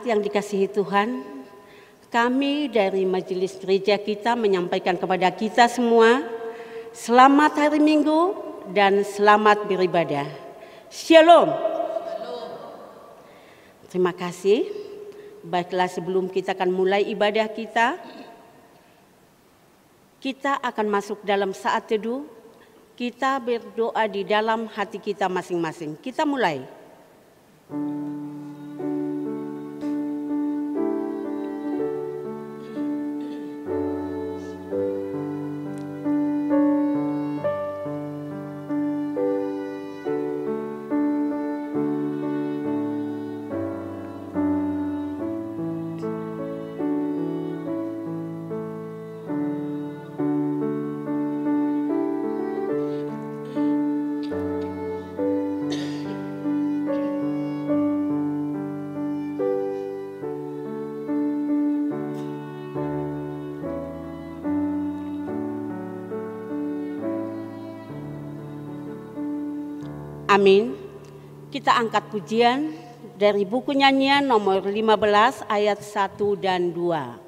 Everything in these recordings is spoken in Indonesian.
yang dikasihi Tuhan, kami dari majelis gereja kita menyampaikan kepada kita semua, selamat hari Minggu dan selamat beribadah. Shalom. Terima kasih. Baiklah, sebelum kita akan mulai ibadah kita akan masuk dalam saat teduh. Kita berdoa di dalam hati kita masing-masing. Kita mulai. Amin. Kita angkat pujian dari buku nyanyian nomor 15 ayat 1 dan 2.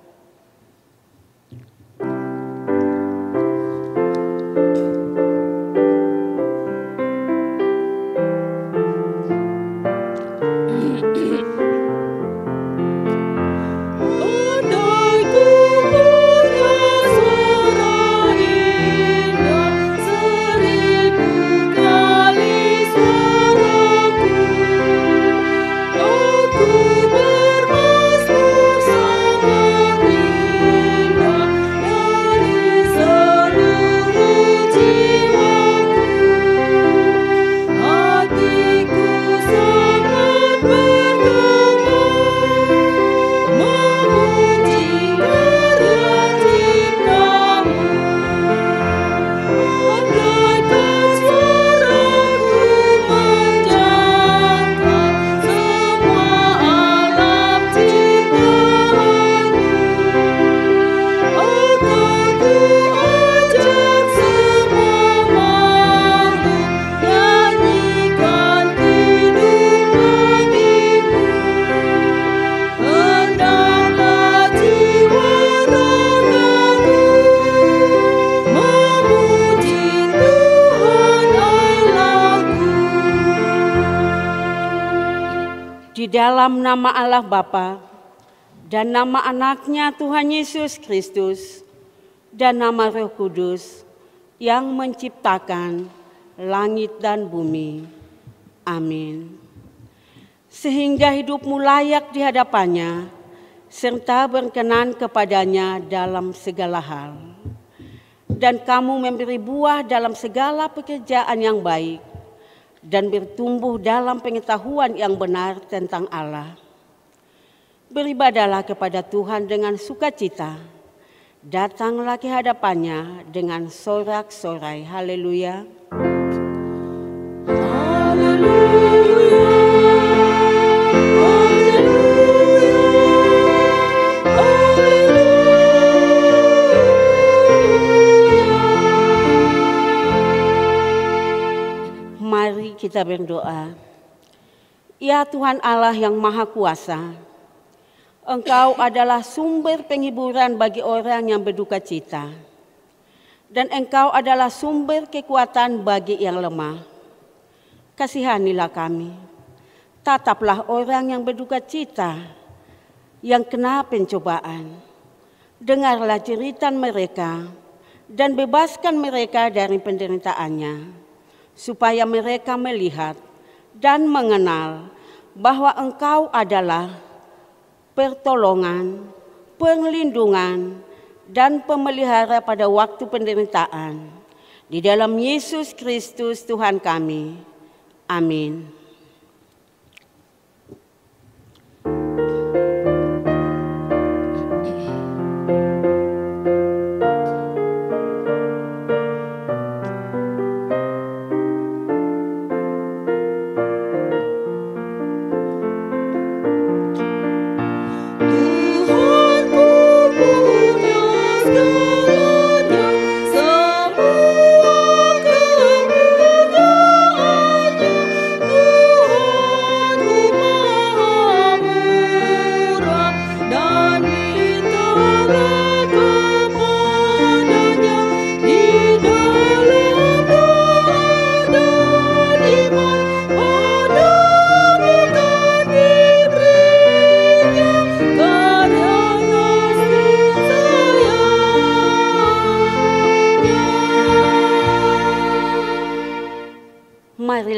Dalam nama Allah Bapa dan nama anaknya Tuhan Yesus Kristus dan nama Roh Kudus yang menciptakan langit dan bumi. Amin. Sehingga hidupmu layak di hadapannya serta berkenan kepadanya dalam segala hal. Dan kamu memberi buah dalam segala pekerjaan yang baik dan bertumbuh dalam pengetahuan yang benar tentang Allah. Beribadahlah kepada Tuhan dengan sukacita. Datanglah ke hadapannya dengan sorak-sorai. Haleluya. Haleluya. Mari kita berdoa. Ya Tuhan Allah yang Maha Kuasa, Engkau adalah sumber penghiburan bagi orang yang berduka cita. Dan Engkau adalah sumber kekuatan bagi yang lemah. Kasihanilah kami. Tataplah orang yang berduka cita, yang kena pencobaan. Dengarlah jeritan mereka dan bebaskan mereka dari penderitaannya, supaya mereka melihat dan mengenal bahwa Engkau adalah pertolongan, perlindungan, dan pemelihara pada waktu penderitaan. Di dalam Yesus Kristus Tuhan kami. Amin. Semua kemuliaan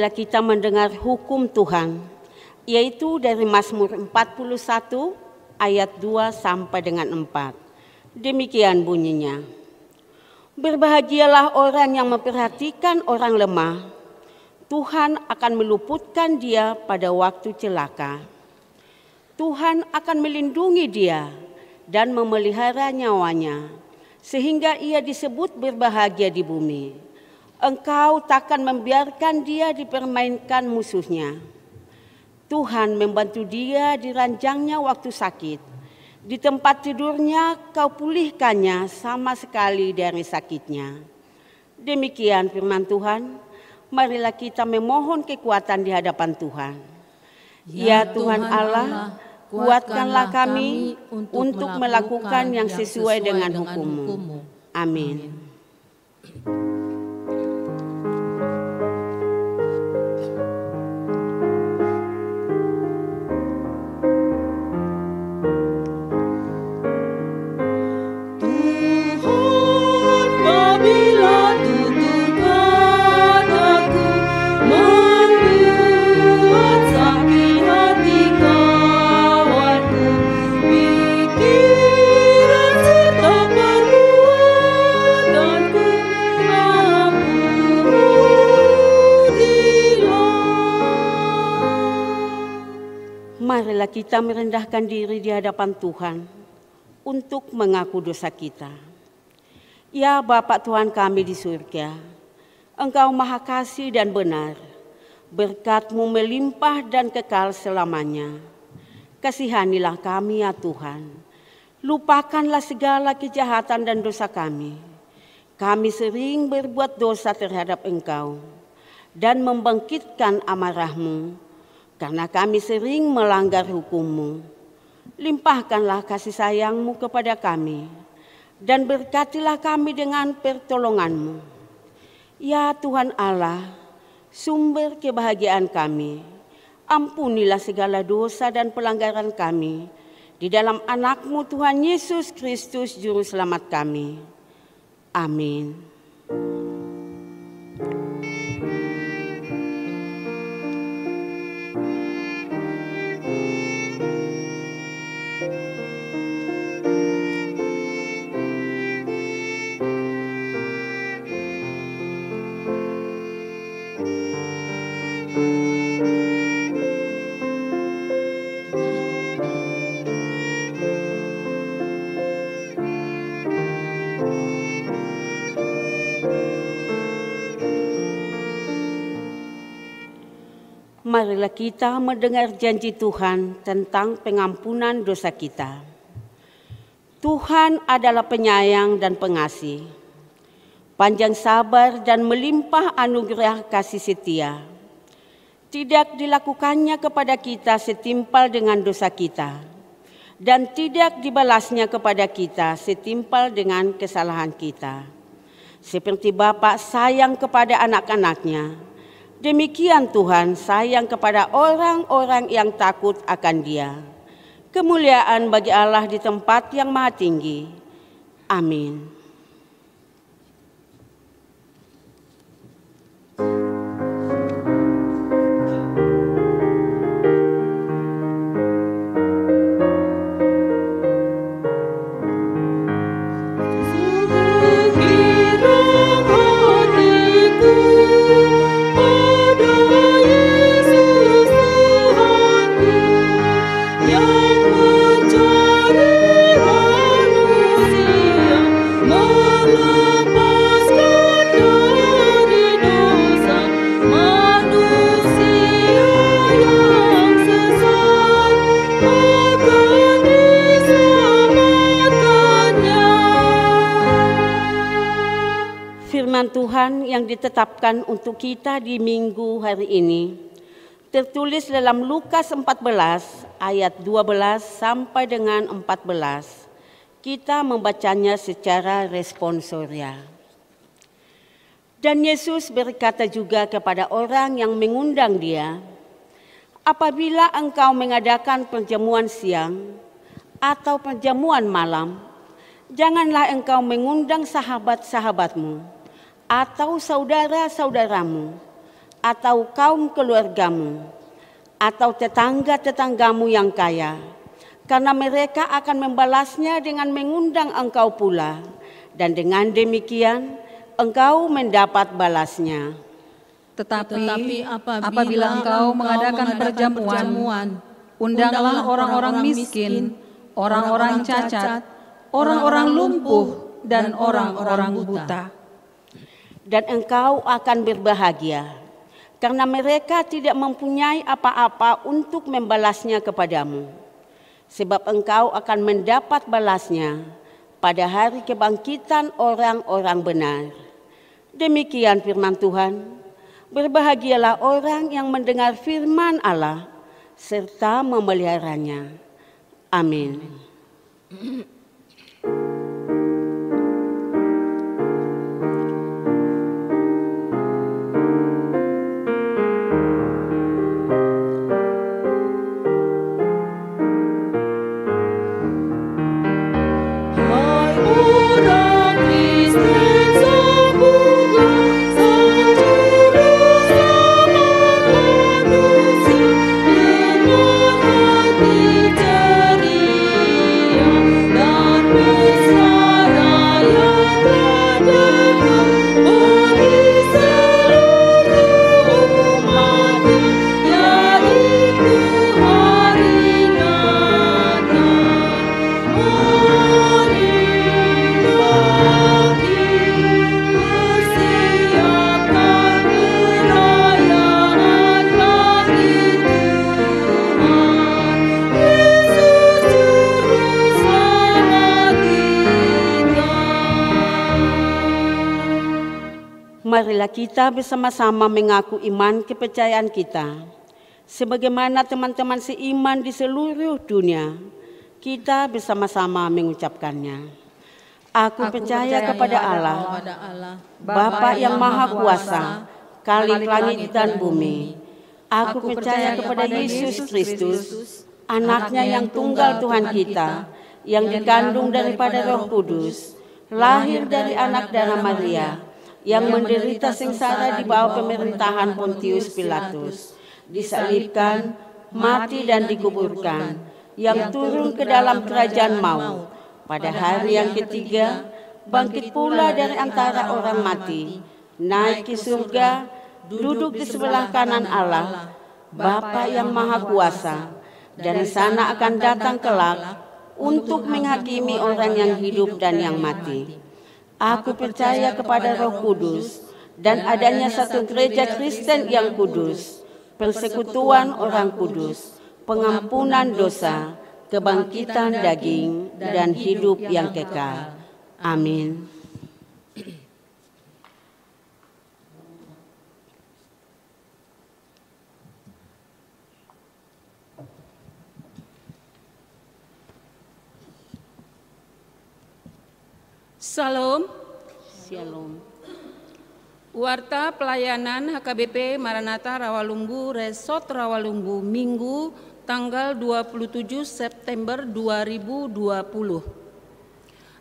marilah kita mendengar hukum Tuhan, yaitu dari Mazmur 41 ayat 2 sampai dengan 4. Demikian bunyinya. Berbahagialah orang yang memperhatikan orang lemah, Tuhan akan meluputkan dia pada waktu celaka. Tuhan akan melindungi dia dan memelihara nyawanya, sehingga ia disebut berbahagia di bumi. Engkau takkan membiarkan dia dipermainkan musuhnya. Tuhan membantu dia di ranjangnya waktu sakit. Di tempat tidurnya kau pulihkannya sama sekali dari sakitnya. Demikian firman Tuhan. Marilah kita memohon kekuatan di hadapan Tuhan. Ya Tuhan Allah, kuatkanlah kami untuk melakukan yang sesuai dengan hukum-Mu. Amin. Marilah kita merendahkan diri di hadapan Tuhan untuk mengaku dosa kita. Ya Bapa Tuhan kami di surga, Engkau Maha Kasih dan benar, berkat-Mu melimpah dan kekal selamanya. Kasihanilah kami ya Tuhan, lupakanlah segala kejahatan dan dosa kami. Kami sering berbuat dosa terhadap Engkau dan membangkitkan amarah-Mu, karena kami sering melanggar hukum-Mu. Limpahkanlah kasih sayang-Mu kepada kami, dan berkatilah kami dengan pertolongan-Mu. Ya Tuhan Allah, sumber kebahagiaan kami, ampunilah segala dosa dan pelanggaran kami, di dalam anak-Mu Tuhan Yesus Kristus Juru Selamat kami. Amin. Marilah kita mendengar janji Tuhan tentang pengampunan dosa kita. Tuhan adalah penyayang dan pengasih, panjang sabar dan melimpah anugerah kasih setia. Tidak dilakukannya kepada kita setimpal dengan dosa kita, dan tidak dibalasnya kepada kita setimpal dengan kesalahan kita. Seperti Bapa sayang kepada anak-anaknya, demikian Tuhan sayang kepada orang-orang yang takut akan Dia. Kemuliaan bagi Allah di tempat yang maha tinggi. Amin. Tuhan yang ditetapkan untuk kita di minggu hari ini tertulis dalam Lukas 14 ayat 12 sampai dengan 14. Kita membacanya secara responsoria. Dan Yesus berkata juga kepada orang yang mengundang Dia, apabila engkau mengadakan perjamuan siang atau perjamuan malam, janganlah engkau mengundang sahabat-sahabatmu atau saudara-saudaramu, atau kaum keluargamu, atau tetangga-tetanggamu yang kaya, karena mereka akan membalasnya dengan mengundang engkau pula, dan dengan demikian engkau mendapat balasnya. Tetapi apabila engkau mengadakan perjamuan, undanglah orang-orang miskin, orang-orang cacat, orang-orang lumpuh, dan orang-orang buta. Dan engkau akan berbahagia, karena mereka tidak mempunyai apa-apa untuk membalasnya kepadamu. Sebab engkau akan mendapat balasnya pada hari kebangkitan orang-orang benar. Demikian firman Tuhan. Berbahagialah orang yang mendengar firman Allah serta memeliharanya. Amin. Marilah kita bersama-sama mengaku iman kepercayaan kita. Sebagaimana teman-teman seiman di seluruh dunia, kita bersama-sama mengucapkannya. Aku percaya kepada Allah, Bapa yang Maha Kuasa, Khalik langit dan bumi. Aku percaya kepada Yesus Kristus, Anaknya yang tunggal Tuhan kita, yang dikandung daripada Roh Kudus, lahir dari anak darah Maria, yang menderita sengsara di bawah pemerintahan Pontius Pilatus, disalibkan, mati dan dikuburkan, yang turun ke dalam kerajaan maut, pada hari yang ketiga, bangkit pula dari antara orang mati, naik ke surga, duduk di sebelah kanan Allah, Bapa yang Maha Kuasa, dari sana akan datang kelak untuk menghakimi orang yang hidup dan yang mati. Aku percaya kepada Roh Kudus dan adanya satu gereja Kristen yang kudus, persekutuan orang kudus, pengampunan dosa, kebangkitan daging, dan hidup yang kekal. Amin. Salam. Shalom. Warta pelayanan HKBP Maranatha Rawalumbu Resort Rawalumbu Minggu tanggal 27 September 2020.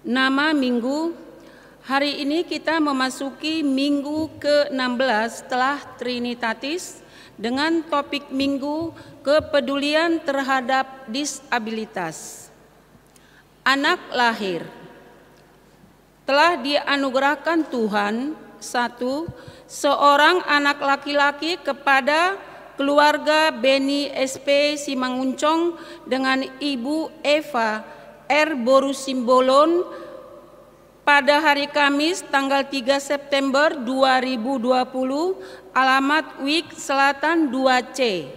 Nama minggu, hari ini kita memasuki minggu ke-16 setelah Trinitatis dengan topik minggu kepedulian terhadap disabilitas. Anak lahir. Telah dianugerahkan Tuhan, satu, seorang anak laki-laki kepada keluarga Beni SP Simanguncong dengan Ibu Eva R. Borusimbolon pada hari Kamis tanggal 3 September 2020, alamat Wik Selatan 2C.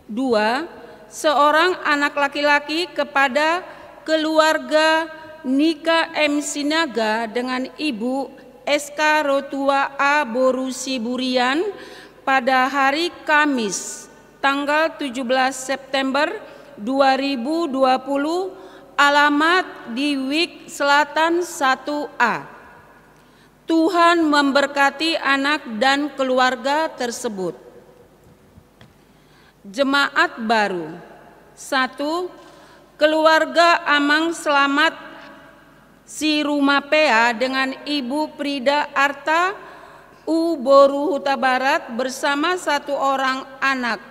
Dua, seorang anak laki-laki kepada keluarga Nika M. Sinaga dengan Ibu SK Rotua A. Borusiburian pada hari Kamis tanggal 17 September 2020, alamat di Wik Selatan 1A. Tuhan memberkati anak dan keluarga tersebut. Jemaat baru. 1. Keluarga Amang Selamat Si Rumapea dengan Ibu Prida Arta U Boru Huta Barat bersama 1 orang anak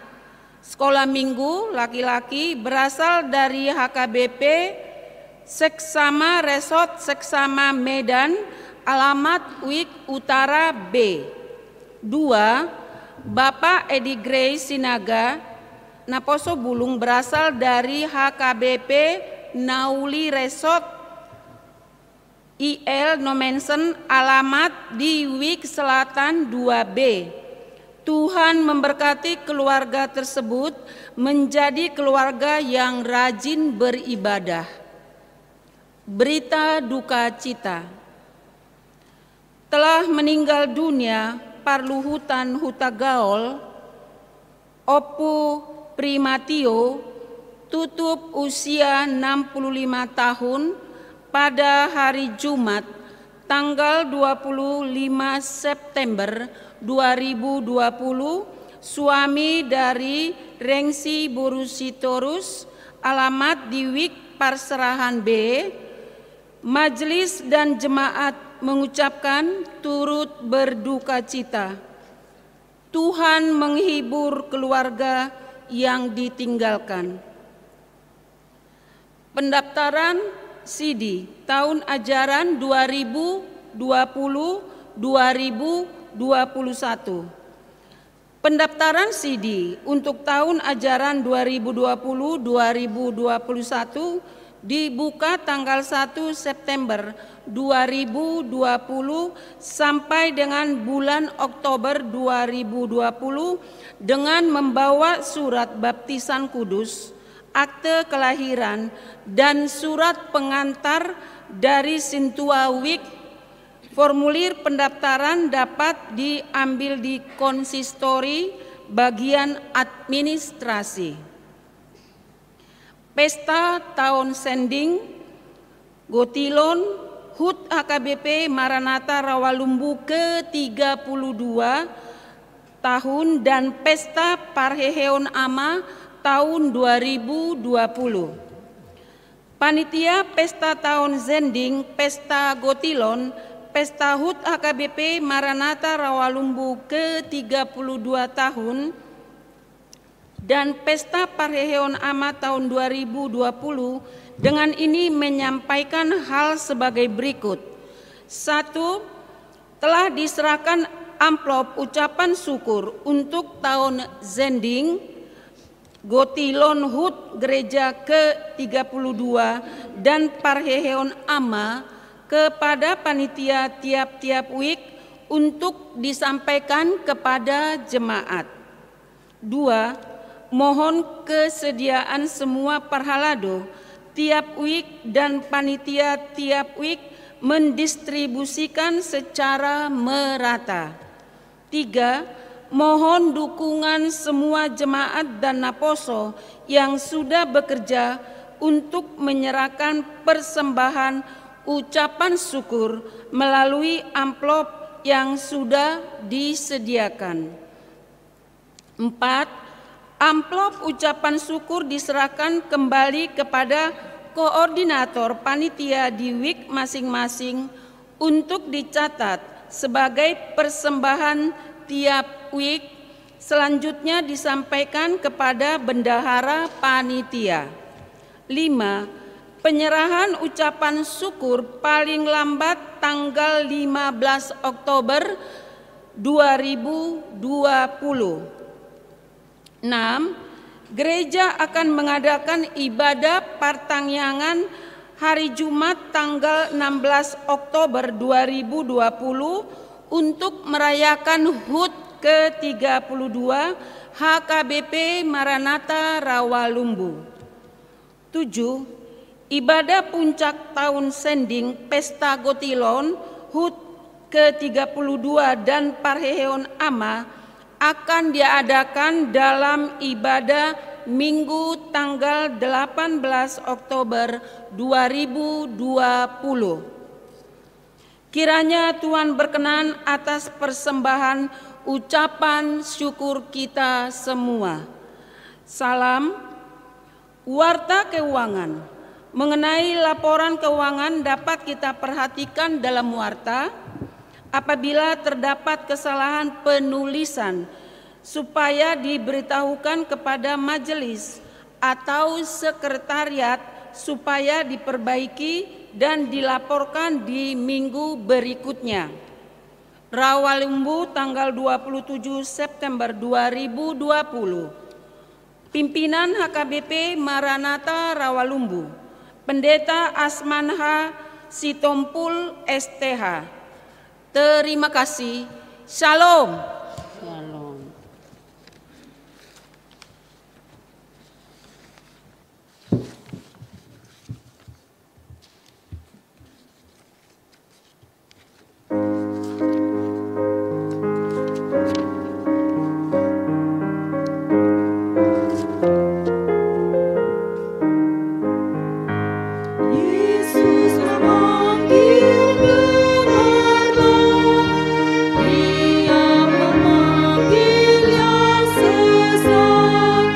sekolah minggu laki-laki berasal dari HKBP Seksama Resort Seksama Medan, alamat UIK Utara B. 2. Bapak Edi Gray Sinaga Naposo Bulung berasal dari HKBP Nauli Resort IL Nomensen, alamat di Wik Selatan 2B. Tuhan memberkati keluarga tersebut menjadi keluarga yang rajin beribadah. Berita duka cita. Telah meninggal dunia Parluhutan Hutagaol Opu Primatio, tutup usia 65 tahun pada hari Jumat tanggal 25 September 2020, suami dari Rengsi Borusitorus, alamat di Wik Parserahan B. Majelis dan jemaat mengucapkan turut berduka cita. Tuhan menghibur keluarga yang ditinggalkan. Pendaftaran CD tahun ajaran 2020-2021. Pendaftaran CD untuk tahun ajaran 2020-2021 dibuka tanggal 1 September 2020 sampai dengan bulan Oktober 2020 dengan membawa surat baptisan kudus, akte kelahiran, dan surat pengantar dari Sintua Wik. Formulir pendaftaran dapat diambil di konsistori bagian administrasi. Pesta Tahun Sending Gotilon HUT HKBP Maranatha Rawalumbu ke-32 tahun dan Pesta Parheheon Ama tahun 2020. Panitia Pesta Tahun Zending, Pesta Gotilon, Pesta HUT HKBP Maranatha Rawalumbu ke-32 tahun dan Pesta Parheheon Ama tahun 2020 dengan ini menyampaikan hal sebagai berikut. 1. Telah diserahkan amplop ucapan syukur untuk tahun Zending Gotilon HUT Gereja ke-32 dan Parheheon Ama kepada panitia tiap-tiap wik untuk disampaikan kepada jemaat. 2. Mohon kesediaan semua parhalado tiap wik dan panitia tiap wik mendistribusikan secara merata. 3. Mohon dukungan semua jemaat dan Naposo yang sudah bekerja untuk menyerahkan persembahan ucapan syukur melalui amplop yang sudah disediakan. 4. Amplop ucapan syukur diserahkan kembali kepada koordinator panitia di wik masing-masing untuk dicatat sebagai persembahan tiap wik, selanjutnya disampaikan kepada bendahara panitia. 5. Penyerahan ucapan syukur paling lambat tanggal 15 Oktober 2020. 6. Gereja akan mengadakan ibadah partangyangan hari Jumat tanggal 16 Oktober 2020 untuk merayakan HUT ke-32 HKBP Maranatha Rawalumbu. 7. Ibadah puncak tahun Sending Pesta Gotilon HUT ke-32 dan Parheheon Ama akan diadakan dalam ibadah Minggu tanggal 18 Oktober 2020. Kiranya Tuhan berkenan atas persembahan ucapan syukur kita semua. Salam. Warta keuangan. Mengenai laporan keuangan dapat kita perhatikan dalam warta. apabila terdapat kesalahan penulisan, supaya diberitahukan kepada majelis atau sekretariat supaya diperbaiki dan dilaporkan di minggu berikutnya. Rawalumbu, tanggal 27 September 2020. Pimpinan HKBP Maranatha Rawalumbu, Pendeta Asmanha Sitompul STH. Terima kasih. Shalom. Shalom. Yesus memanggil dengarlah, Dia memanggil yang sesat,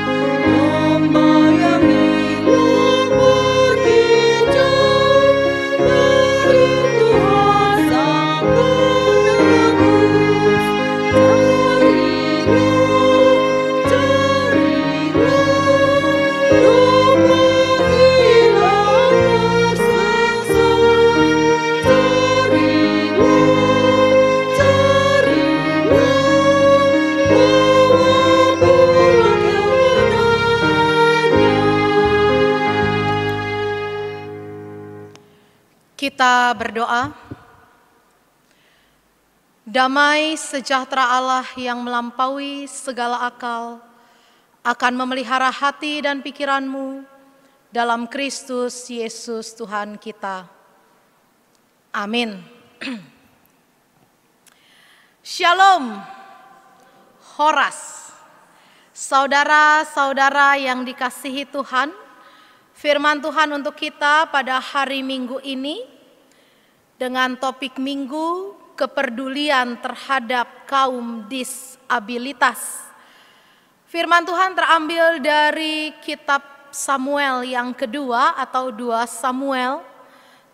domba yang hilang pergi jauh dari Tuhan Sang Penebus. Kita berdoa. Damai sejahtera Allah yang melampaui segala akal akan memelihara hati dan pikiranmu dalam Kristus Yesus Tuhan kita. Amin. Shalom, Horas. Saudara-saudara yang dikasihi Tuhan, firman Tuhan untuk kita pada hari Minggu ini dengan topik Minggu kepedulian terhadap kaum disabilitas. Firman Tuhan terambil dari kitab Samuel yang kedua atau 2 Samuel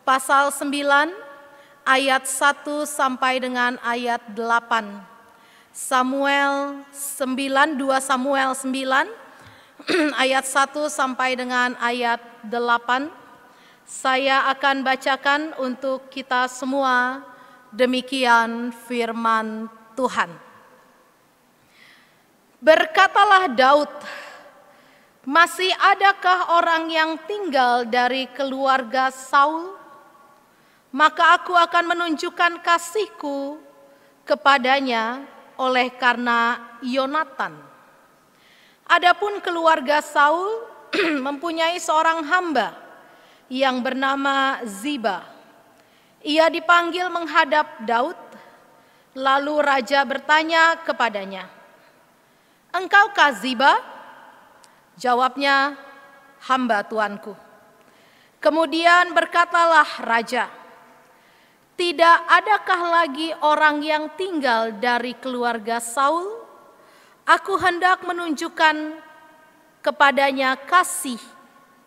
pasal 9 ayat 1 sampai dengan ayat 8. Samuel 9, 2 Samuel 9 ayat 1 sampai dengan ayat 8. Saya akan bacakan untuk kita semua. Demikian firman Tuhan. Berkatalah Daud, masih adakah orang yang tinggal dari keluarga Saul? Maka aku akan menunjukkan kasihku kepadanya oleh karena Yonatan. Adapun keluarga Saul mempunyai seorang hamba yang bernama Ziba. Ia dipanggil menghadap Daud, lalu raja bertanya kepadanya, "Engkaukah Ziba?" Jawabnya, "Hamba tuanku." Kemudian berkatalah raja, "Tidak adakah lagi orang yang tinggal dari keluarga Saul? Aku hendak menunjukkan kepadanya kasih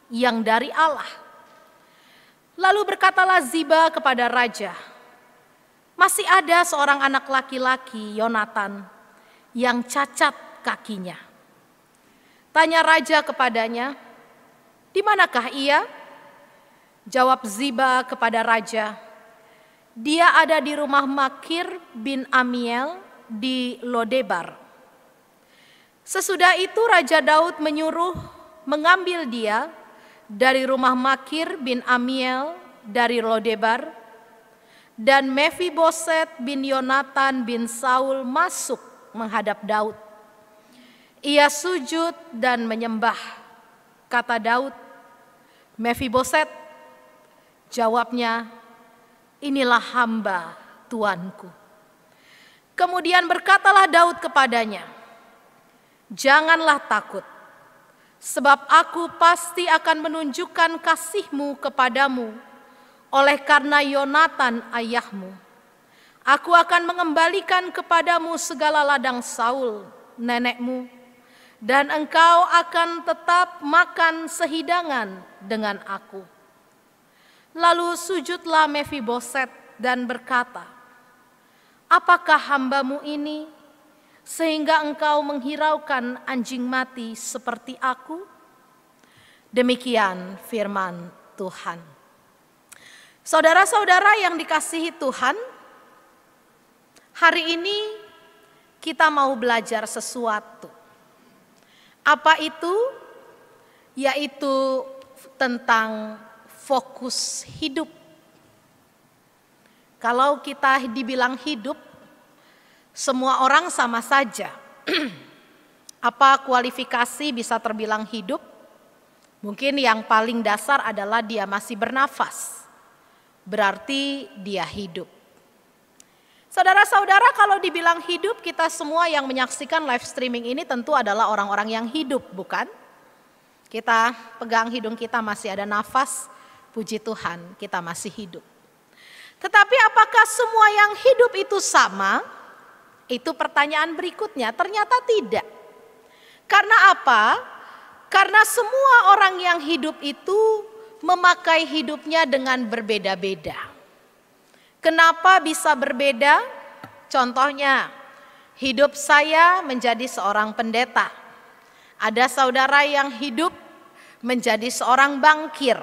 yang dari Allah." Lalu berkatalah Ziba kepada raja, "Masih ada seorang anak laki-laki, Yonatan, yang cacat kakinya." Tanya raja kepadanya, "Di manakah ia?" Jawab Ziba kepada raja, "Dia ada di rumah Makir bin Amiel di Lodebar." Sesudah itu Raja Daud menyuruh mengambil dia dari rumah Makir bin Amiel dari Lodebar, dan Mefiboset bin Yonatan bin Saul masuk menghadap Daud. Ia sujud dan menyembah. Kata Daud, "Mefiboset." Jawabnya, "Inilah hamba tuanku." Kemudian berkatalah Daud kepadanya, "Janganlah takut, sebab aku pasti akan menunjukkan kasihmu kepadamu oleh karena Yonatan ayahmu. Aku akan mengembalikan kepadamu segala ladang Saul, nenekmu, dan engkau akan tetap makan sehidangan dengan aku." Lalu sujudlah Mefiboset dan berkata, apakah hamba-Mu ini sehingga Engkau menghiraukan anjing mati seperti aku? Demikian firman Tuhan. Saudara-saudara yang dikasihi Tuhan, hari ini kita mau belajar sesuatu. Apa itu? Yaitu tentang fokus hidup. Kalau kita dibilang hidup, semua orang sama saja. Apa kualifikasi bisa terbilang hidup? Mungkin yang paling dasar adalah dia masih bernafas. Berarti dia hidup. Saudara-saudara, kalau dibilang hidup, kita semua yang menyaksikan live streaming ini tentu adalah orang-orang yang hidup, bukan? Kita pegang hidung kita masih ada nafas, puji Tuhan kita masih hidup. Tetapi apakah semua yang hidup itu sama? Itu pertanyaan berikutnya. Ternyata tidak. Karena apa? Karena semua orang yang hidup itu memakai hidupnya dengan berbeda-beda. Kenapa bisa berbeda? Contohnya, hidup saya menjadi seorang pendeta. Ada saudara yang hidup menjadi seorang bankir.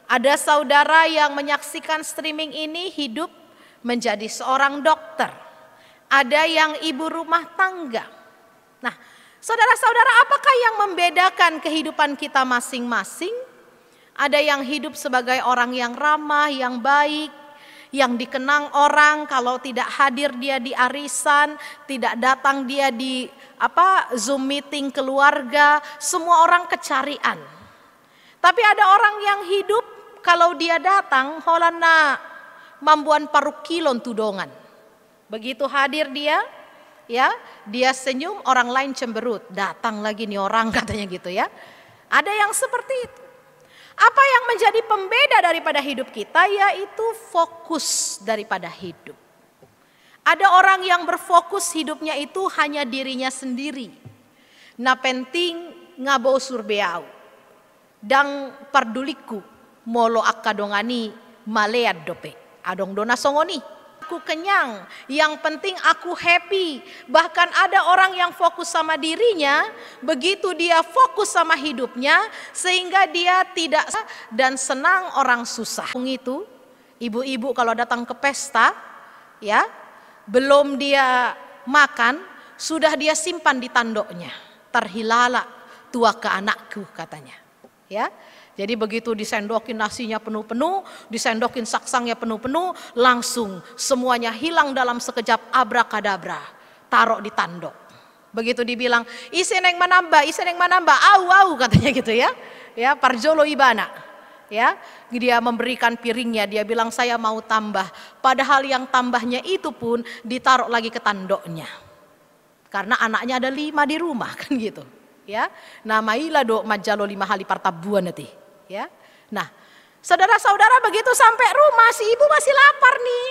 Ada saudara yang menyaksikan streaming ini hidup menjadi seorang dokter. Ada yang ibu rumah tangga. Nah, saudara-saudara, apakah yang membedakan kehidupan kita masing-masing? Ada yang hidup sebagai orang yang ramah, yang baik, yang dikenang orang, kalau tidak hadir dia di arisan, tidak datang dia di Zoom meeting keluarga, semua orang kecarian. Tapi ada orang yang hidup kalau dia datang, holana mambuan paruh kilon tudongan. Begitu hadir dia, ya, dia senyum, orang lain cemberut, datang lagi nih orang katanya gitu ya. Ada yang seperti itu. Apa yang menjadi pembeda daripada hidup kita yaitu fokus daripada hidup. Ada orang yang berfokus hidupnya itu hanya dirinya sendiri. Na penting ngabo surbeau. Dang parduliku molo akadongani malead dope. Adong dona songoni. Aku kenyang, yang penting aku happy. Bahkan ada orang yang fokus sama dirinya, begitu dia fokus sama hidupnya, sehingga dia tidak dan senang orang susah. Itu ibu-ibu kalau datang ke pesta, ya, belum dia makan, sudah dia simpan di tanduknya. Terhilala tua ke anakku katanya, ya. Jadi begitu disendokin nasinya penuh-penuh, disendokin saksangnya penuh-penuh, langsung semuanya hilang dalam sekejap, abrakadabra, taruh di tanduk. Begitu dibilang, iseneng manamba, au katanya gitu ya. Ya, parjolo ibana. Ya, dia memberikan piringnya, dia bilang saya mau tambah. Padahal yang tambahnya itu pun ditaruh lagi ke tanduknya. Karena anaknya ada 5 di rumah kan gitu. Ya, namailah do majalo 5 hali partabuan nanti. Ya, nah, saudara-saudara begitu sampai rumah si ibu masih lapar nih.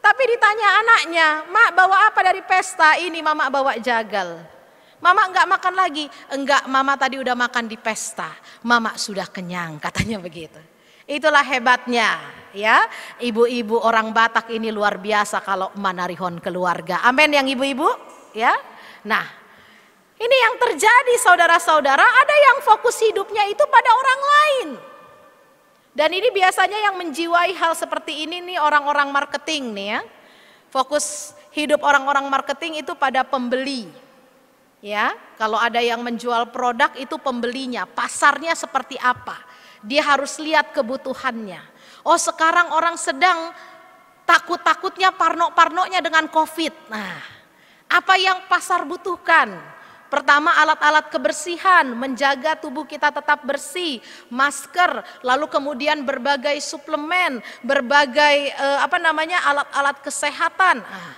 Tapi ditanya anaknya, mak bawa apa dari pesta? Ini mama bawa jagal. Mama enggak makan lagi? Enggak, mama tadi udah makan di pesta. Mama sudah kenyang, katanya begitu. Itulah hebatnya, ya. Ibu-ibu orang Batak ini luar biasa kalau manarihon keluarga. Amin yang ibu-ibu, ya. Nah, ini yang terjadi saudara-saudara, ada yang fokus hidupnya itu pada orang lain. Dan ini biasanya yang menjiwai hal seperti ini nih orang-orang marketing nih ya. Fokus hidup orang-orang marketing itu pada pembeli. Ya, kalau ada yang menjual produk itu pembelinya, pasarnya seperti apa. Dia harus lihat kebutuhannya. Oh, sekarang orang sedang takut-takutnya parno-parnonya dengan Covid. Nah, apa yang pasar butuhkan? Pertama, alat-alat kebersihan, menjaga tubuh kita tetap bersih, masker, lalu kemudian berbagai suplemen, berbagai alat-alat kesehatan. Nah,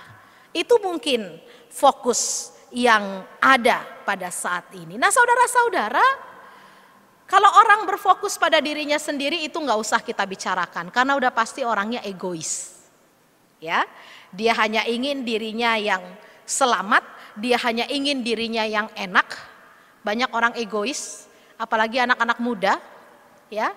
itu mungkin fokus yang ada pada saat ini. Nah, saudara-saudara, kalau orang berfokus pada dirinya sendiri itu nggak usah kita bicarakan, karena udah pasti orangnya egois. Ya, dia hanya ingin dirinya yang selamat. Dia hanya ingin dirinya yang enak. Banyak orang egois, apalagi anak-anak muda, ya.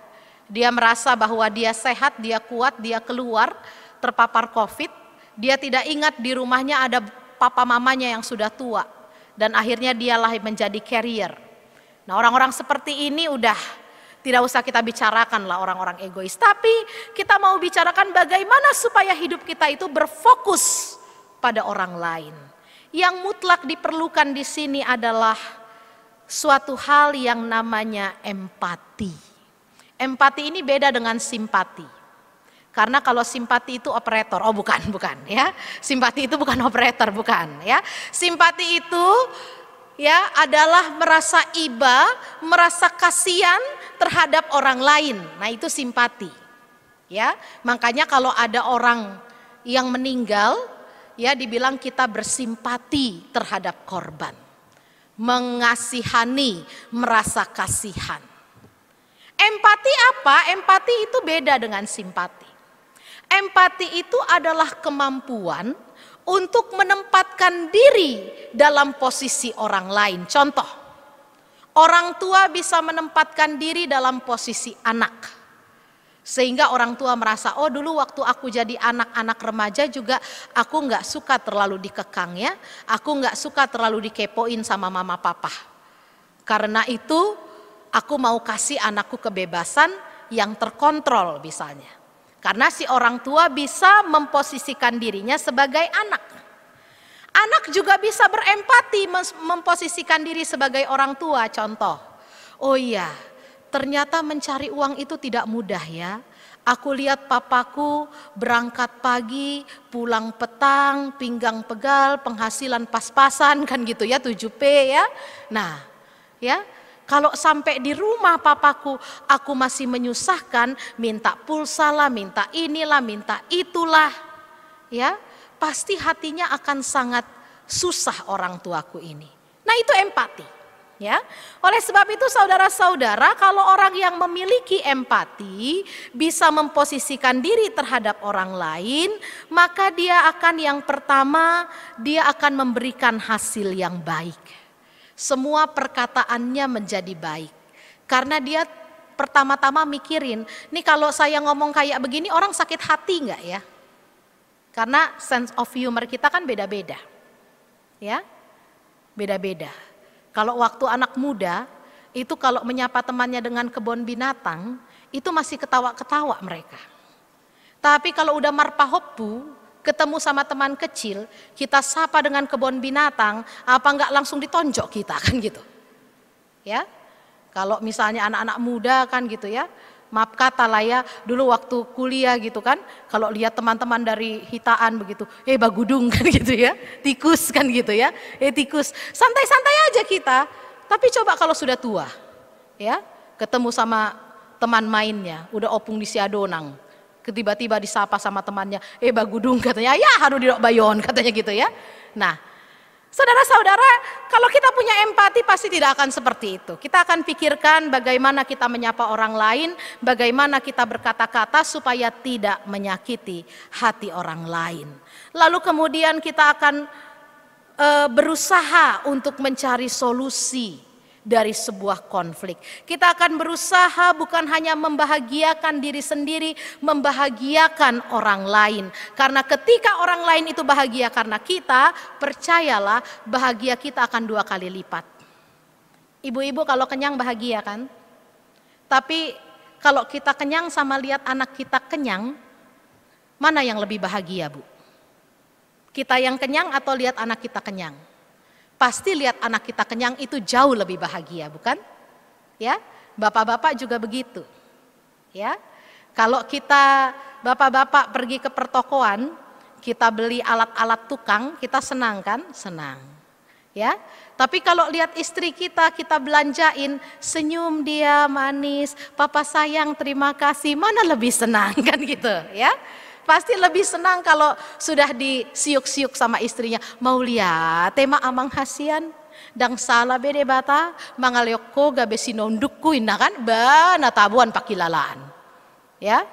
Dia merasa bahwa dia sehat, dia kuat, dia keluar terpapar Covid, Dia tidak ingat di rumahnya ada papa mamanya yang sudah tua. Dan akhirnya dialah menjadi carrier. Nah, orang-orang seperti ini udah tidak usah kita bicarakan lah, orang-orang egois. Tapi kita mau bicarakan bagaimana supaya hidup kita itu berfokus pada orang lain. Yang mutlak diperlukan di sini adalah suatu hal yang namanya empati. Empati ini beda dengan simpati. Karena kalau simpati itu operator, oh bukan ya. Simpati itu bukan operator, bukan ya. Simpati itu ya adalah merasa iba, merasa kasihan terhadap orang lain. Nah, itu simpati. Ya, makanya kalau ada orang yang meninggal, ya dibilang kita bersimpati terhadap korban. Mengasihani, merasa kasihan. Empati apa? Empati itu beda dengan simpati. Empati itu adalah kemampuan untuk menempatkan diri dalam posisi orang lain. Contoh, orang tua bisa menempatkan diri dalam posisi anak. Sehingga orang tua merasa, oh dulu waktu aku jadi anak-anak remaja juga aku gak suka terlalu dikekang ya. Aku gak suka terlalu dikepoin sama mama papa. Karena itu aku mau kasih anakku kebebasan yang terkontrol misalnya. Karena si orang tua bisa memposisikan dirinya sebagai anak. Anak juga bisa berempati memposisikan diri sebagai orang tua. Contoh, oh iya ternyata mencari uang itu tidak mudah ya. Aku lihat papaku berangkat pagi, pulang petang, pinggang pegal, penghasilan pas-pasan kan gitu ya, 7P ya. Nah ya. Kalau sampai di rumah papaku, aku masih menyusahkan, minta pulsa lah, minta inilah, minta itulah, ya pasti hatinya akan sangat susah orang tuaku ini. Nah itu empati, ya. Oleh sebab itu saudara-saudara, kalau orang yang memiliki empati bisa memposisikan diri terhadap orang lain, maka dia akan yang pertama, dia akan memberikan hasil yang baik. Semua perkataannya menjadi baik. Karena dia pertama-tama mikirin, nih kalau saya ngomong kayak begini orang sakit hati enggak ya? Karena sense of humor kita kan beda-beda. Ya, beda-beda. Kalau waktu anak muda, itu kalau menyapa temannya dengan kebun binatang, itu masih ketawa-ketawa mereka. Tapi kalau udah marpahoppu, ketemu sama teman kecil, kita sapa dengan kebun binatang, apa enggak langsung ditonjok kita kan gitu. Ya. Kalau misalnya anak-anak muda kan gitu ya, maaf kata lah ya, dulu waktu kuliah gitu kan, kalau lihat teman-teman dari Hitaan begitu, bagudung kan gitu ya, tikus kan gitu ya, tikus, santai-santai aja kita. Tapi coba kalau sudah tua, ya, ketemu sama teman mainnya, udah opung di siadonang, tiba-tiba disapa sama temannya, bagudung katanya, ya harus didok bayon katanya gitu ya. Nah, saudara-saudara, kalau kita punya empati pasti tidak akan seperti itu. Kita akan pikirkan bagaimana kita menyapa orang lain, bagaimana kita berkata-kata supaya tidak menyakiti hati orang lain. Lalu kemudian kita akan berusaha untuk mencari solusi dari sebuah konflik. Kita akan berusaha bukan hanya membahagiakan diri sendiri, membahagiakan orang lain. Karena ketika orang lain itu bahagia karena kita, percayalah bahagia kita akan 2 kali lipat. Ibu-ibu kalau kenyang bahagia kan? Tapi kalau kita kenyang sama lihat anak kita kenyang, mana yang lebih bahagia, Bu? Kita yang kenyang atau lihat anak kita kenyang? Pasti lihat anak kita kenyang itu jauh lebih bahagia, bukan? Ya, bapak-bapak juga begitu. Ya, kalau kita bapak-bapak pergi ke pertokoan, kita beli alat-alat tukang, kita senang kan? Senang. Ya, tapi kalau lihat istri kita belanjain, senyum dia manis, papa sayang terima kasih, mana lebih senang kan gitu? Ya. Pasti lebih senang kalau sudah disiuk-siuk sama istrinya. Mau lihat tema amang hasian dang salah bede bata mangaleoko gabe sinondukku indah kan bana tabuan pakilalaan. Ya.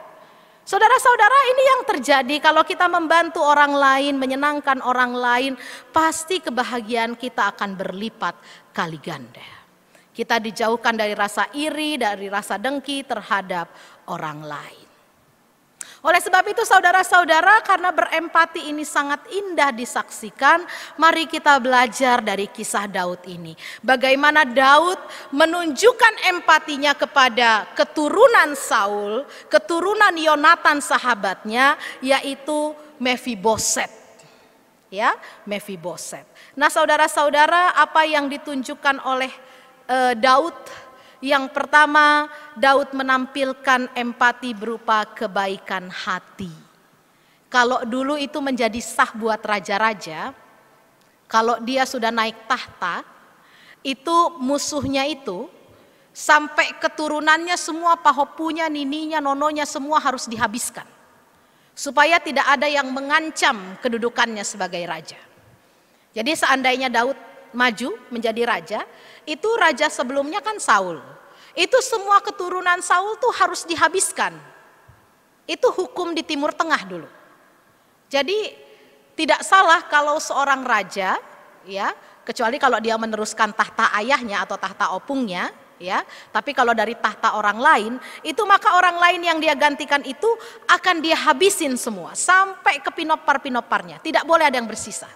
Saudara-saudara, ini yang terjadi kalau kita membantu orang lain, menyenangkan orang lain, pasti kebahagiaan kita akan berlipat kali ganda. Kita dijauhkan dari rasa iri, dari rasa dengki terhadap orang lain. Oleh sebab itu saudara-saudara, karena berempati ini sangat indah disaksikan, mari kita belajar dari kisah Daud ini. Bagaimana Daud menunjukkan empatinya kepada keturunan Saul, keturunan Yonatan sahabatnya, yaitu Mephiboset. Ya, Mephiboset. Nah saudara-saudara, apa yang ditunjukkan oleh Daud? Yang pertama, Daud menampilkan empati berupa kebaikan hati. Kalau dulu itu menjadi sah buat raja-raja, kalau dia sudah naik tahta, itu musuhnya itu sampai keturunannya semua, pahopunya, nininya, nononya semua harus dihabiskan. Supaya tidak ada yang mengancam kedudukannya sebagai raja. Jadi seandainya Daud maju menjadi raja, itu raja sebelumnya kan Saul. Itu semua keturunan Saul tuh harus dihabiskan. Itu hukum di Timur Tengah dulu. Jadi tidak salah kalau seorang raja, ya, kecuali kalau dia meneruskan tahta ayahnya atau tahta opungnya, ya. Tapi kalau dari tahta orang lain, itu maka orang lain yang dia gantikan itu akan dia habisin semua sampai ke pinopar-pinoparnya. Tidak boleh ada yang bersisa.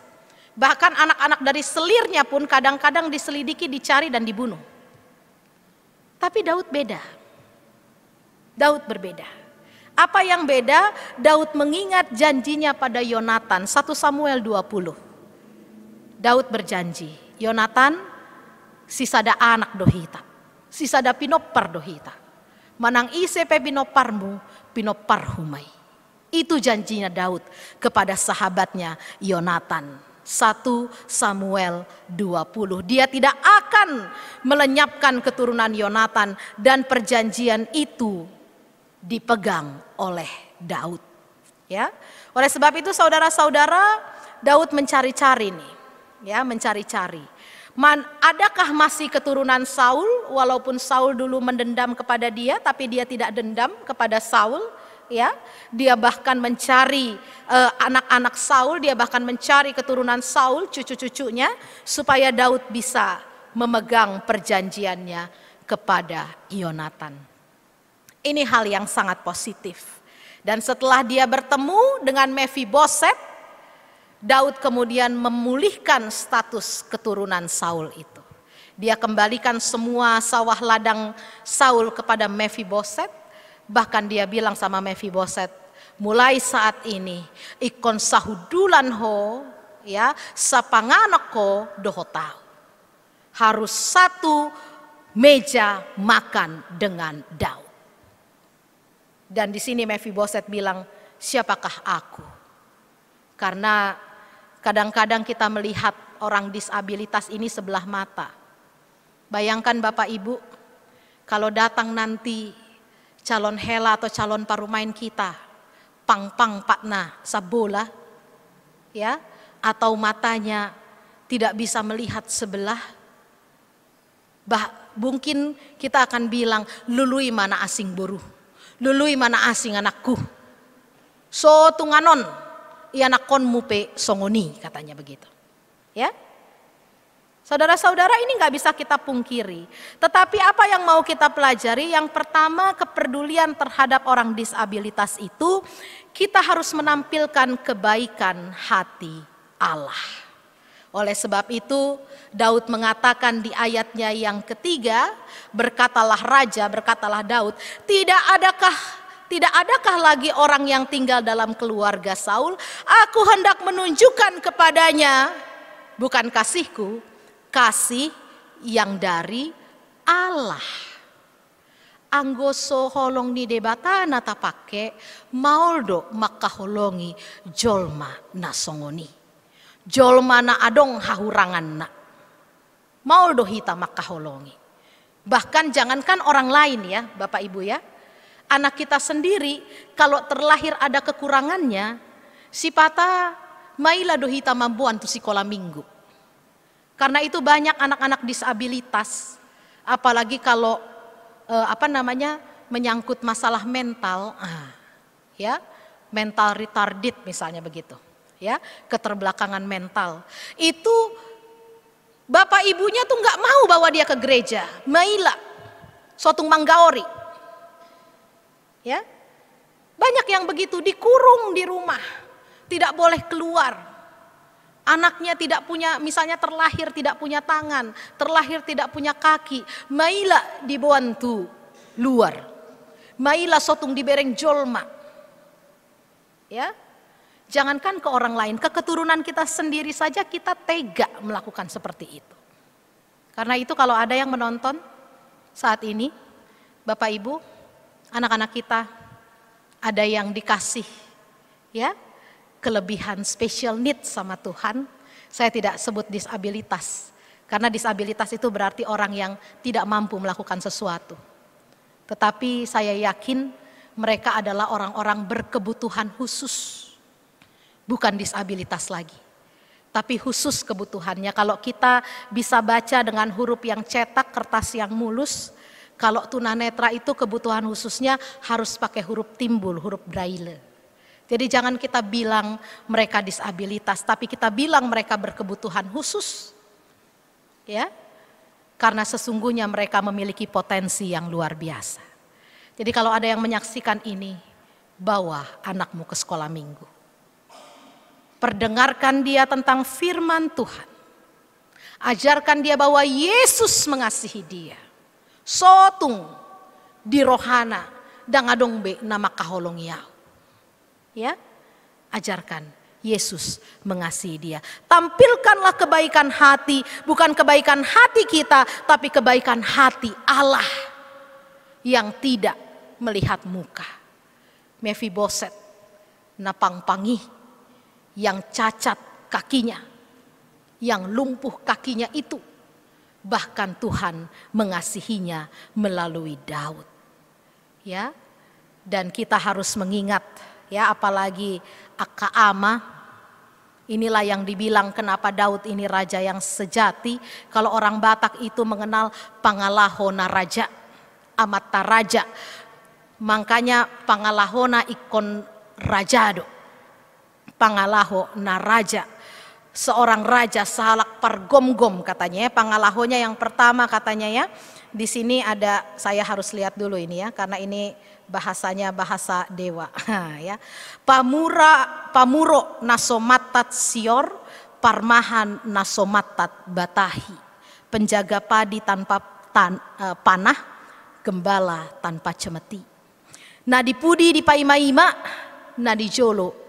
Bahkan anak-anak dari selirnya pun kadang-kadang diselidiki, dicari dan dibunuh. Tapi Daud beda. Daud berbeda. Apa yang beda? Daud mengingat janjinya pada Yonatan, 1 Samuel 20. Daud berjanji, Yonatan sisada anak dohita, sisada pinopar dohita. Manang ise pe pinoparmu, pinopar humai. Itu janjinya Daud kepada sahabatnya Yonatan. 1 Samuel 20. Dia tidak akan melenyapkan keturunan Yonatan dan perjanjian itu dipegang oleh Daud. Ya. Oleh sebab itu saudara-saudara, Daud mencari-cari nih, ya, mencari-cari. Adakah masih keturunan Saul, walaupun Saul dulu mendendam kepada dia, tapi dia tidak dendam kepada Saul. Ya, dia bahkan mencari anak-anak Saul, dia bahkan mencari keturunan Saul, cucu-cucunya, supaya Daud bisa memegang perjanjiannya kepada Yonatan. Ini hal yang sangat positif. Dan setelah dia bertemu dengan Mephiboset, Daud kemudian memulihkan status keturunan Saul itu. Dia kembalikan semua sawah ladang Saul kepada Mephiboset. Bahkan dia bilang sama Mephiboset, mulai saat ini ikon sahudulan ho, ya, sapanganak ko dohotau. Harus satu meja makan dengan Daud. Dan di sini Mephiboset bilang, siapakah aku? Karena kadang-kadang kita melihat orang disabilitas ini sebelah mata. Bayangkan Bapak Ibu, kalau datang nanti calon hela atau calon parumain kita, pang-pang pakna sabola, ya, atau matanya tidak bisa melihat sebelah, mungkin kita akan bilang, lului mana asing buruh, lului mana asing anakku, so tunganon, ianak kon mupe songoni, katanya begitu, ya. Saudara-saudara, ini nggak bisa kita pungkiri. Tetapi apa yang mau kita pelajari? Yang pertama, kepedulian terhadap orang disabilitas itu kita harus menampilkan kebaikan hati Allah. Oleh sebab itu Daud mengatakan di ayatnya yang ketiga, berkatalah raja, berkatalah Daud, tidak adakah lagi orang yang tinggal dalam keluarga Saul? Aku hendak menunjukkan kepadanya bukan kasihku, kasih yang dari Allah. Anggoso holong ni debata nata pake mauldo makaholongi jolma nasongoni. Jolma na adong hahurangan na. Mauldo hita makaholongi. Bahkan jangankan orang lain ya Bapak Ibu ya. Anak kita sendiri kalau terlahir ada kekurangannya, si pata maila do hita mambuan tu sekolah minggu. Karena itu banyak anak-anak disabilitas, apalagi kalau menyangkut masalah mental, ya, mental retarded misalnya begitu, ya, keterbelakangan mental. Itu bapak ibunya tuh nggak mau bawa dia ke gereja, maila, sotung manggaori, ya. Banyak yang begitu, dikurung di rumah, tidak boleh keluar. Anaknya tidak punya, misalnya terlahir tidak punya tangan, terlahir tidak punya kaki. Maila dibantu luar, maila sotung dibereng jolma. Ya, jangankan ke orang lain, ke keturunan kita sendiri saja kita tega melakukan seperti itu. Karena itu kalau ada yang menonton saat ini, Bapak Ibu, anak-anak kita ada yang dikasih ya kelebihan special needs sama Tuhan. Saya tidak sebut disabilitas, karena disabilitas itu berarti orang yang tidak mampu melakukan sesuatu. Tetapi saya yakin mereka adalah orang-orang berkebutuhan khusus, bukan disabilitas lagi. Tapi khusus kebutuhannya. Kalau kita bisa baca dengan huruf yang cetak, kertas yang mulus, kalau tunanetra itu kebutuhan khususnya harus pakai huruf timbul, huruf braille. Jadi jangan kita bilang mereka disabilitas, tapi kita bilang mereka berkebutuhan khusus. Ya, karena sesungguhnya mereka memiliki potensi yang luar biasa. Jadi kalau ada yang menyaksikan ini, bawa anakmu ke sekolah minggu. Perdengarkan dia tentang firman Tuhan. Ajarkan dia bahwa Yesus mengasihi dia. Sotung di rohana dan adong be nama kaholong yau. Ya, ajarkan Yesus mengasihi dia. Tampilkanlah kebaikan hati, bukan kebaikan hati kita, tapi kebaikan hati Allah yang tidak melihat muka. Mephiboset napang-pangi, yang cacat kakinya, yang lumpuh kakinya itu, bahkan Tuhan mengasihinya melalui Daud. Ya, dan kita harus mengingat, ya, apalagi Akaama, inilah yang dibilang kenapa Daud ini raja yang sejati. Kalau orang Batak itu mengenal pangalahona raja, amata raja, makanya pangalahona ikon rajado. Pangalaho na raja, seorang raja salak pargom-gom katanya ya. Pangalahonya yang pertama katanya ya. Di sini ada, saya harus lihat dulu ini ya, karena ini bahasanya bahasa dewa ya. Pamuro nasomatat sior, parmahan nasomatat batahi. Penjaga padi tanpa panah, gembala tanpa cemeti. Nah dipudi di paima-ima, nah di jolo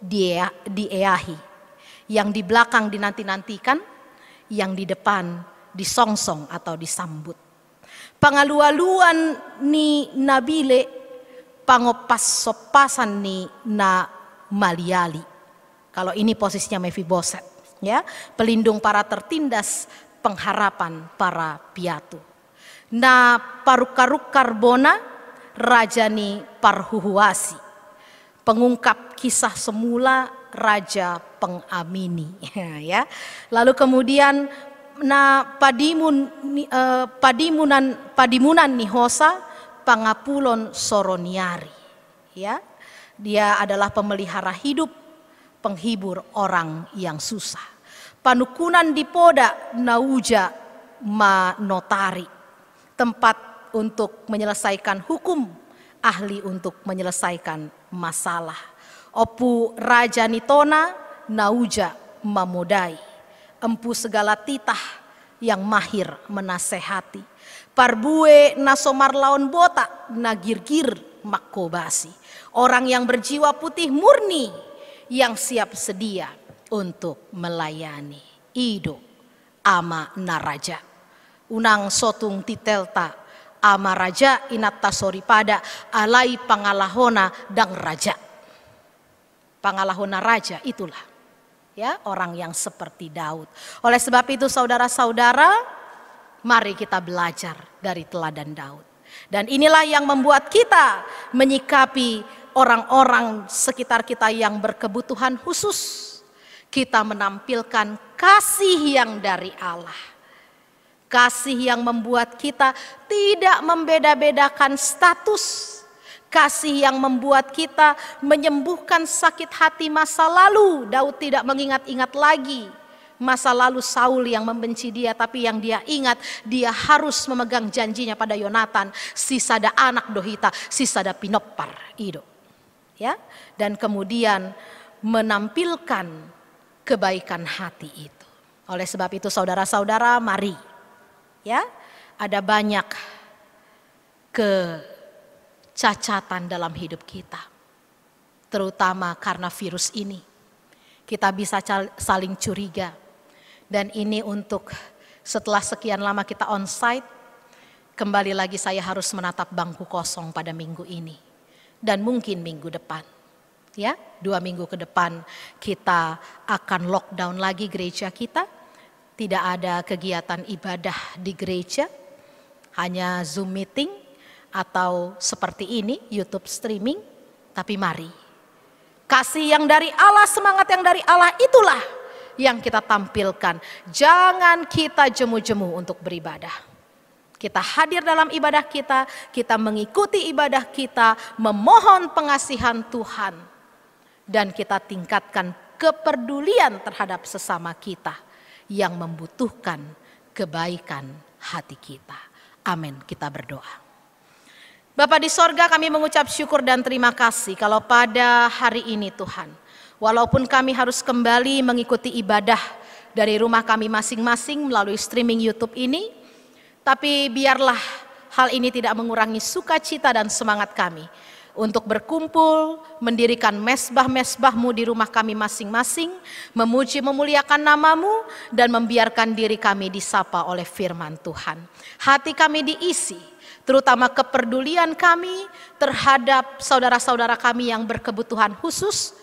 dieahi, yang di belakang dinanti-nantikan, yang di depan disongsong atau disambut. Pangalualuan ni nabile, pangopas sopasan ni na maliali. Kalau ini posisinya Mephiboset, ya, pelindung para tertindas, pengharapan para piatu. Na paruk-karuk karbona, raja ni parhuhuasi, pengungkap kisah semula, raja pengamini. Ya. Lalu kemudian padimunan nihosa pangapulon soroniari. Ya. Dia adalah pemelihara hidup, penghibur orang yang susah. Panukunan dipoda nauja manotari, tempat untuk menyelesaikan hukum, ahli untuk menyelesaikan masalah. Opu raja nitona nauja mamodai, empu segala titah yang mahir menasehati. Parbue nasomar laon botak nagirgir makobasi, orang yang berjiwa putih murni yang siap sedia untuk melayani. Ido ama naraja, unang sotung titelta ama raja inatta soripada alai pangalahona dang raja. Pangalahona raja itulah ya orang yang seperti Daud. Oleh sebab itu saudara-saudara, mari kita belajar dari teladan Daud. Dan inilah yang membuat kita menyikapi orang-orang sekitar kita yang berkebutuhan khusus. Kita menampilkan kasih yang dari Allah. Kasih yang membuat kita tidak membeda-bedakan status. Kasih yang membuat kita menyembuhkan sakit hati masa lalu. Daud tidak mengingat-ingat lagi masa lalu Saul yang membenci dia, tapi yang dia ingat, dia harus memegang janjinya pada Yonatan, sisada anak dohita, sisada pinopar ido. ya, dan kemudian menampilkan kebaikan hati itu. Oleh sebab itu saudara-saudara, mari, ya, ada banyak kecacatan dalam hidup kita, terutama karena virus ini. Kita bisa saling curiga, dan ini untuk setelah sekian lama kita onsite, kembali lagi saya harus menatap bangku kosong pada minggu ini, dan mungkin minggu depan. Ya, 2 minggu ke depan kita akan lockdown lagi gereja kita. Tidak ada kegiatan ibadah di gereja, hanya Zoom meeting atau seperti ini YouTube streaming. Tapi mari, kasih yang dari Allah, semangat yang dari Allah, itulah yang kita tampilkan. Jangan kita jemu-jemu untuk beribadah. Kita hadir dalam ibadah kita, kita mengikuti ibadah kita, memohon pengasihan Tuhan, dan kita tingkatkan kepedulian terhadap sesama kita yang membutuhkan kebaikan hati kita. Amin. Kita berdoa. Bapa di sorga, kami mengucap syukur dan terima kasih kalau pada hari ini Tuhan, walaupun kami harus kembali mengikuti ibadah dari rumah kami masing-masing melalui streaming YouTube ini, tapi biarlah hal ini tidak mengurangi sukacita dan semangat kami untuk berkumpul, mendirikan mesbah-mesbah-Mu di rumah kami masing-masing, memuji memuliakan nama-Mu, dan membiarkan diri kami disapa oleh firman Tuhan. Hati kami diisi, terutama kepedulian kami terhadap saudara-saudara kami yang berkebutuhan khusus,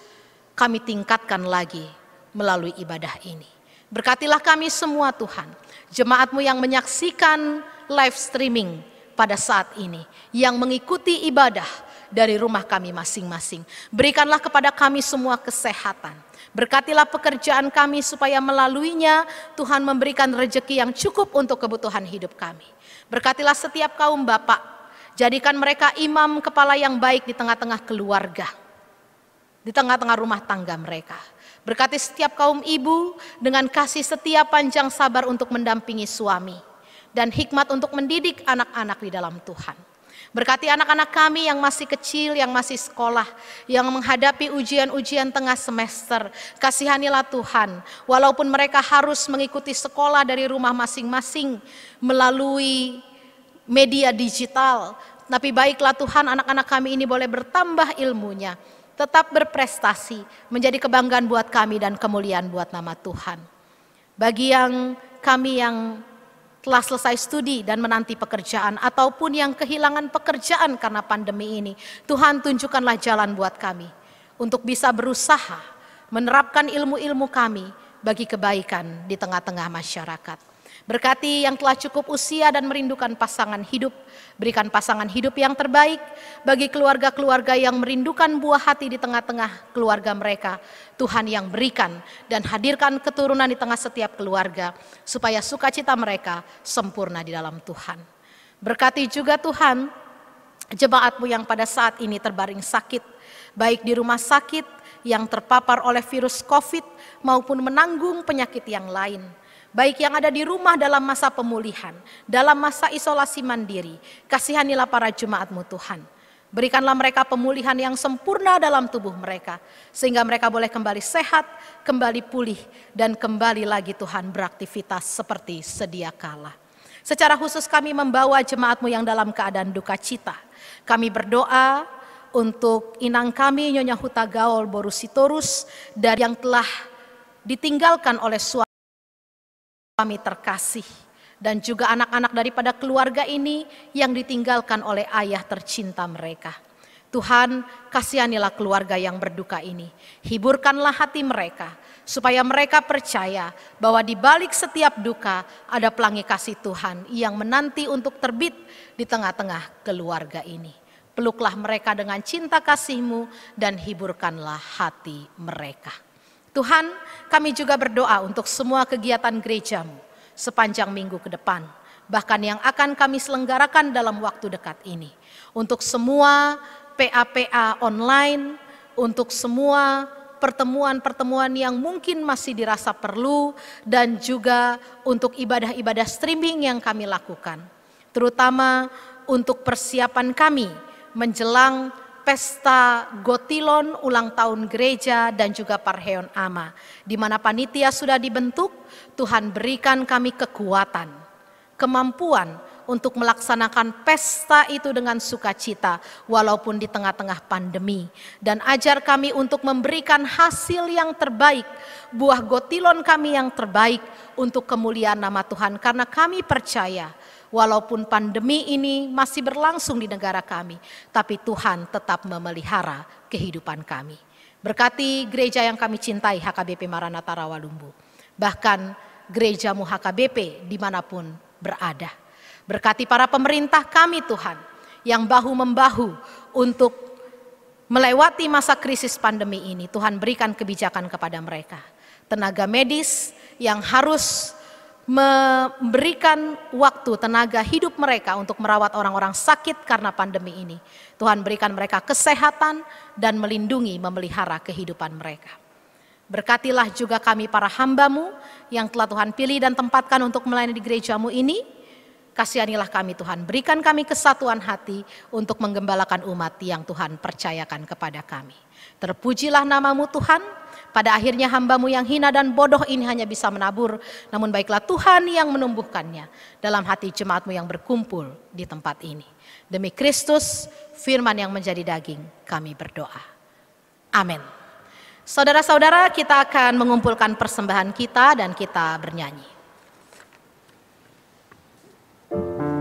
kami tingkatkan lagi melalui ibadah ini. Berkatilah kami semua Tuhan, jemaat-Mu yang menyaksikan live streaming pada saat ini, yang mengikuti ibadah dari rumah kami masing-masing. Berikanlah kepada kami semua kesehatan. Berkatilah pekerjaan kami supaya melaluinya Tuhan memberikan rezeki yang cukup untuk kebutuhan hidup kami. Berkatilah setiap kaum bapak, jadikan mereka imam kepala yang baik di tengah-tengah keluarga, di tengah-tengah rumah tangga mereka. Berkati setiap kaum ibu dengan kasih setia panjang sabar untuk mendampingi suami, dan hikmat untuk mendidik anak-anak di dalam Tuhan. Berkati anak-anak kami yang masih kecil, yang masih sekolah, yang menghadapi ujian-ujian tengah semester. Kasihanilah Tuhan, walaupun mereka harus mengikuti sekolah dari rumah masing-masing melalui media digital. Tapi baiklah Tuhan, anak-anak kami ini boleh bertambah ilmunya, tetap berprestasi, menjadi kebanggaan buat kami dan kemuliaan buat nama Tuhan. Bagi yang kami yang telah selesai studi dan menanti pekerjaan, ataupun yang kehilangan pekerjaan karena pandemi ini, Tuhan tunjukkanlah jalan buat kami untuk bisa berusaha menerapkan ilmu-ilmu kami bagi kebaikan di tengah-tengah masyarakat. Berkati yang telah cukup usia dan merindukan pasangan hidup, berikan pasangan hidup yang terbaik. Bagi keluarga-keluarga yang merindukan buah hati di tengah-tengah keluarga mereka, Tuhan yang berikan dan hadirkan keturunan di tengah setiap keluarga, supaya sukacita mereka sempurna di dalam Tuhan. Berkati juga Tuhan jemaat-Mu yang pada saat ini terbaring sakit, baik di rumah sakit yang terpapar oleh virus COVID maupun menanggung penyakit yang lain. Baik yang ada di rumah dalam masa pemulihan, dalam masa isolasi mandiri, kasihanilah para jemaat-Mu Tuhan. Berikanlah mereka pemulihan yang sempurna dalam tubuh mereka, sehingga mereka boleh kembali sehat, kembali pulih, dan kembali lagi Tuhan beraktivitas seperti sedia kala. Secara khusus kami membawa jemaat-Mu yang dalam keadaan duka cita. Kami berdoa untuk inang kami Nyonya Huta Gaul Borusitorus, dari yang telah ditinggalkan oleh suami terkasih, dan juga anak-anak daripada keluarga ini yang ditinggalkan oleh ayah tercinta mereka. Tuhan, kasihanilah keluarga yang berduka ini, hiburkanlah hati mereka, supaya mereka percaya bahwa di balik setiap duka ada pelangi kasih Tuhan yang menanti untuk terbit di tengah-tengah keluarga ini. Peluklah mereka dengan cinta kasih-Mu dan hiburkanlah hati mereka. Tuhan, kami juga berdoa untuk semua kegiatan gereja-Mu sepanjang minggu ke depan, bahkan yang akan kami selenggarakan dalam waktu dekat ini. Untuk semua PA-PA online, untuk semua pertemuan-pertemuan yang mungkin masih dirasa perlu, dan juga untuk ibadah-ibadah streaming yang kami lakukan. Terutama untuk persiapan kami menjelang pesta Gotilon, ulang tahun gereja, dan juga Parheon Ama. Di mana panitia sudah dibentuk, Tuhan berikan kami kekuatan, kemampuan untuk melaksanakan pesta itu dengan sukacita, walaupun di tengah-tengah pandemi. Dan ajar kami untuk memberikan hasil yang terbaik, buah Gotilon kami yang terbaik untuk kemuliaan nama Tuhan. Karena kami percaya, walaupun pandemi ini masih berlangsung di negara kami, tapi Tuhan tetap memelihara kehidupan kami. Berkati gereja yang kami cintai, HKBP Maranatha Rawalumbu. Bahkan gerejamu HKBP dimanapun berada. Berkati para pemerintah kami Tuhan, yang bahu-membahu untuk melewati masa krisis pandemi ini. Tuhan berikan kebijakan kepada mereka. Tenaga medis yang harus memberikan waktu, tenaga hidup mereka untuk merawat orang-orang sakit karena pandemi ini. Tuhan berikan mereka kesehatan dan melindungi, memelihara kehidupan mereka. Berkatilah juga kami para hamba-Mu yang telah Tuhan pilih dan tempatkan untuk melayani di gereja-Mu ini. Kasihanilah kami Tuhan, berikan kami kesatuan hati untuk menggembalakan umat yang Tuhan percayakan kepada kami. Terpujilah nama-Mu Tuhan. Pada akhirnya hamba-Mu yang hina dan bodoh ini hanya bisa menabur, namun baiklah Tuhan yang menumbuhkannya dalam hati jemaat-Mu yang berkumpul di tempat ini. Demi Kristus, firman yang menjadi daging, kami berdoa. Amin. Saudara-saudara, kita akan mengumpulkan persembahan kita dan kita bernyanyi. Hidup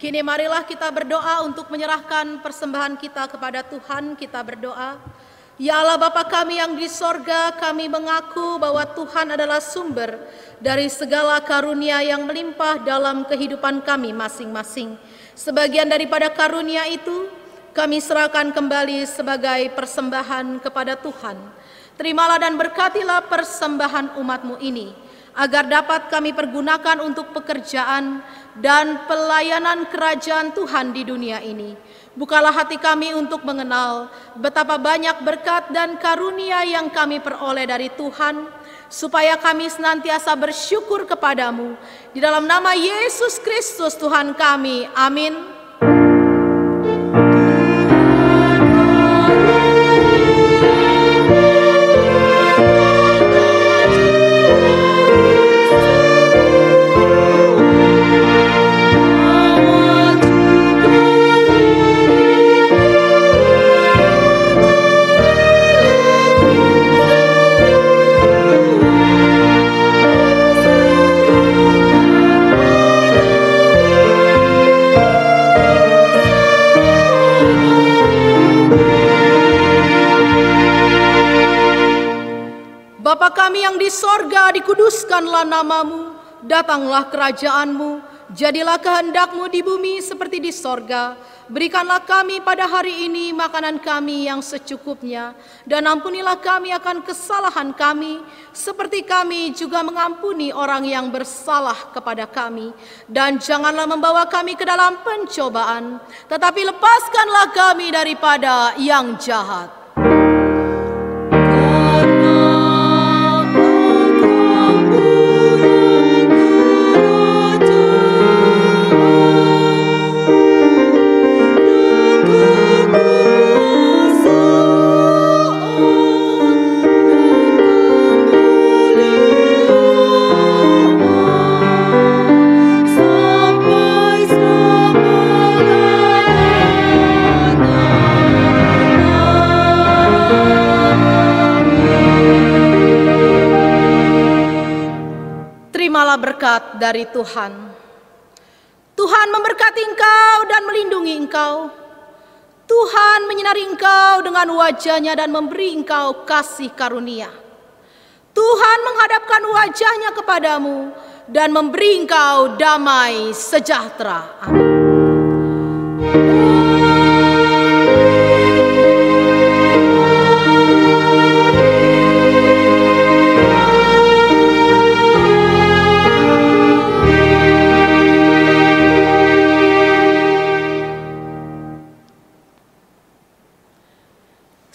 Kini marilah kita berdoa untuk menyerahkan persembahan kita kepada Tuhan. Kita berdoa. Ya Allah Bapa kami yang di sorga, kami mengaku bahwa Tuhan adalah sumber dari segala karunia yang melimpah dalam kehidupan kami masing-masing. Sebagian daripada karunia itu kami serahkan kembali sebagai persembahan kepada Tuhan. Terimalah dan berkatilah persembahan umat-Mu ini, agar dapat kami pergunakan untuk pekerjaan dan pelayanan kerajaan Tuhan di dunia ini. Bukalah hati kami untuk mengenal betapa banyak berkat dan karunia yang kami peroleh dari Tuhan, supaya kami senantiasa bersyukur kepadamu. Di dalam nama Yesus Kristus Tuhan kami, amin. Bapa kami yang di sorga, dikuduskanlah namamu, datanglah kerajaanmu, jadilah kehendakmu di bumi seperti di sorga. Berikanlah kami pada hari ini makanan kami yang secukupnya, dan ampunilah kami akan kesalahan kami, seperti kami juga mengampuni orang yang bersalah kepada kami. Dan janganlah membawa kami ke dalam pencobaan, tetapi lepaskanlah kami daripada yang jahat. Terimalah berkat dari Tuhan. Tuhan memberkati engkau dan melindungi engkau. Tuhan menyinari engkau dengan wajah-Nya dan memberi engkau kasih karunia. Tuhan menghadapkan wajah-Nya kepadamu dan memberi engkau damai sejahtera. Amin.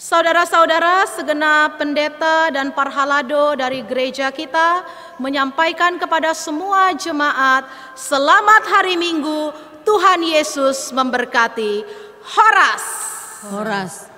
Saudara-saudara, segenap pendeta dan parhalado dari gereja kita menyampaikan kepada semua jemaat, selamat hari Minggu, Tuhan Yesus memberkati. Horas. Horas.